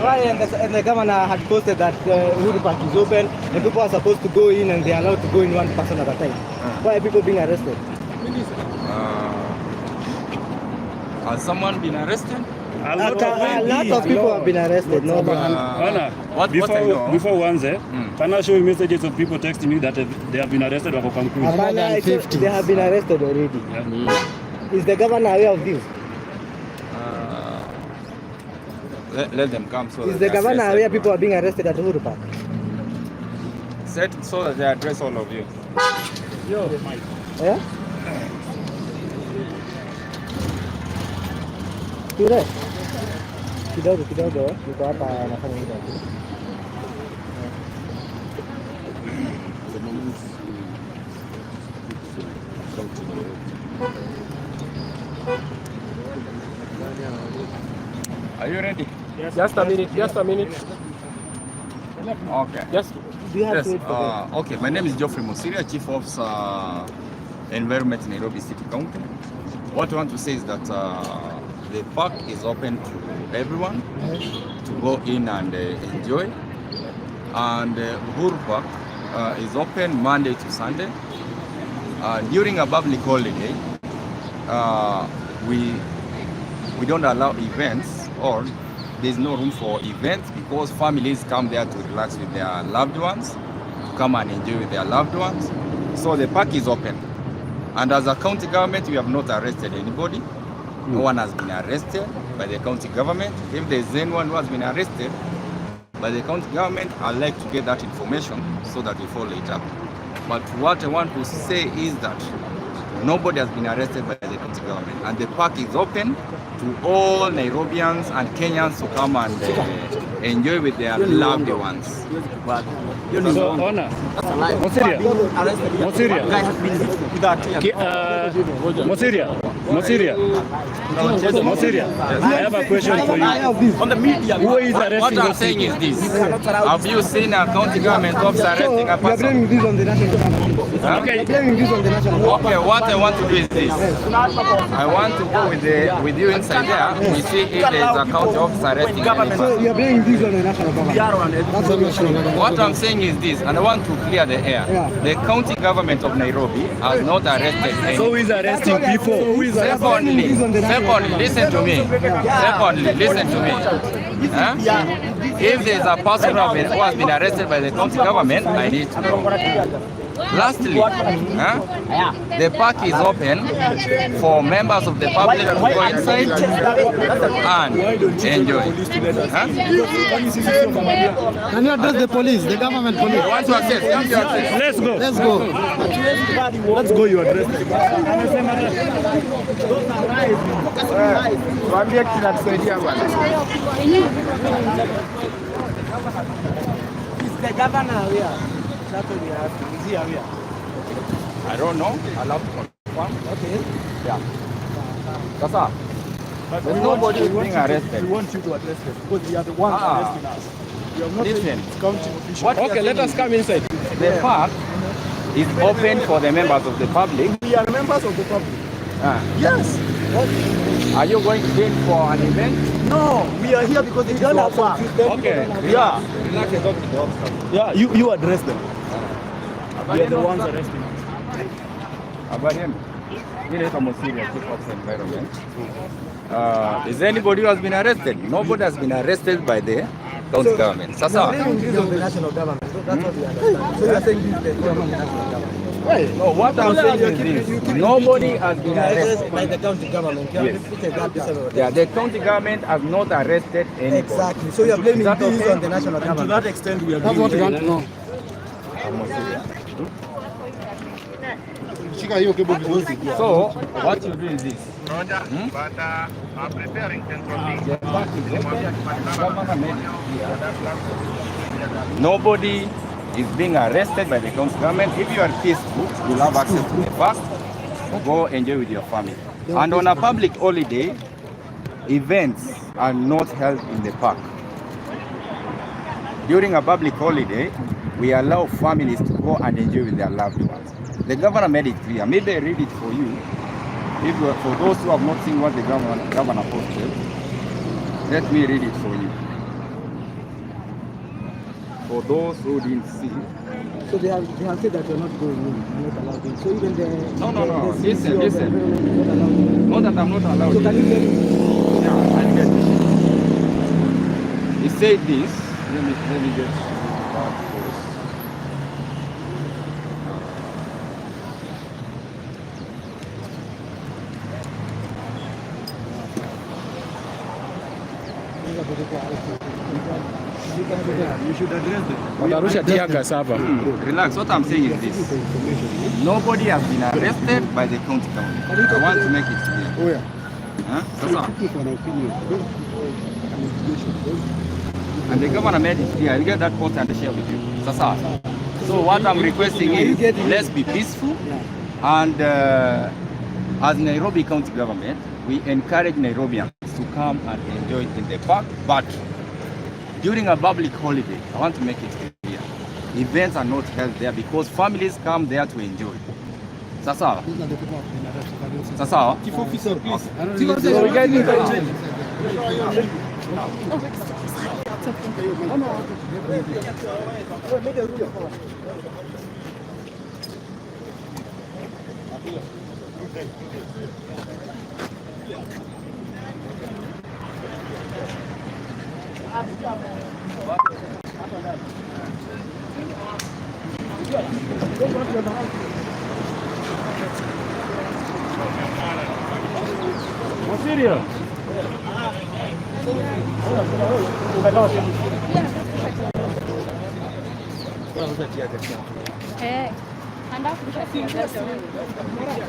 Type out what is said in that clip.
Why? And the governor had posted that Uhuru Park is open and people are supposed to go in and they are allowed to go in one person at a time. Why are people being arrested? Has someone been arrested? A lot of people have been arrested. No, before Wanze, can I show you messages of people texting you that they have been arrested or more than 50. They have been arrested already. Yeah. Is the governor aware of this? Let them come. So is the governor aware people are being arrested at Uhuru Park? Set so that they address all of you. Yeah? Kira? Kidogo, niko hapa nafanya hivi. Are you ready? Yes. Just a minute. Okay. Yes. Do you have to wait for them? Okay, my name is Geoffrey Mosiria, Chief Officer Environment, Nairobi City County. What I want to say is that the park is open to everyone to go in and enjoy. And Uhuru Park is open Monday to Sunday. During a public holiday, we don't allow events, or there's no room for events because families come there to relax with their loved ones, to come and enjoy with their loved ones. So the park is open. And as a county government, we have not arrested anybody. No one has been arrested by the county government. If there's anyone who has been arrested by the county government, I'd like to get that information so that we follow it up. But what I want to say is that nobody has been arrested by the county government, and the park is open to all Nairobians and Kenyans to come and enjoy with their loved ones. So, Honor, Mosiria, I have a question for you. On the media, who is arresting? What I'm saying is this: have you seen a county government officer arresting a person? This on the national government. Okay. This on the national government. Okay, what I want to do is this: I want to go with you inside there. We see if there is a county officer arresting anybody. So you're blaming this on the national government. That's the national government. What I'm saying is this, and I want to clear the air. The county government of Nairobi has not arrested anyone. So who is arresting people? Secondly, listen to me. Secondly, listen to me. If there is a person who has been arrested by the county government, I need to know. Lastly, the park is open for members of the public to go inside and enjoy. Can you address the police, the government police? You want to access? Come to access. Let's go. Let's go, you address Is the governor here? That's what we are asking. Is he aware? I don't know. I'll have to confirm. Okay. Yeah. That's all. But there's nobody being arrested. We want you to address them because we are the ones arresting us. We have not Listen. county officials. Okay, let us come inside. The park is open for the members of the public. We are members of the public. Yes. Are you going in for an event? No, we are here because they don't have park. Okay. Yeah. Relax and talk to the officer. Yeah, you address them. We are the ones arresting us. About him. Geoffrey Mosiria, Chief Officer Environment. Is anybody who has been arrested? Nobody has been arrested by the county government. This on the national government. That's what we understand. So you are saying this is the national government. Well, no, what I'm saying is this. Nobody has been arrested by the county government. Yes. Yeah, the county government has not arrested anybody. Exactly. So you are blaming this on the national government. To that extent, we are blaming. That's what we want to know. So, what you do is this. Nobody is being arrested by the county government. If you are peaceful, you'll have access to the park. Go enjoy with your family. And on a public holiday, events are not held in the park. During a public holiday, we allow families to go and enjoy with their loved ones. The governor made it clear. Maybe I read it for you. For those who have not seen what the governor posted. Let me read it for you. For those who didn't see. So they have said that you're not going in, you're not allowed in. So even the No. the CC of Listen. environment is not allowed in. Not that I'm not allowed. So can you get Yeah, I get it. He said this. Let me get that first. you should address them. Wanarusha tear gas hapa. Relax. What I'm saying is this. Nobody has been arrested by the county government. I want to make it clear. Oh yeah. Huh? Sasa. And the governor made it clear. I'll get that post and share with you. Sasa. So what I'm requesting is, let's be peaceful. And as Nairobi County government, we encourage Nairobians to come and enjoy it in the park. But during a public holiday, I want to make it clear, events are not held there because families come there to enjoy. Sasa. Sasa. So we get it. Mosiria. Anda kurusha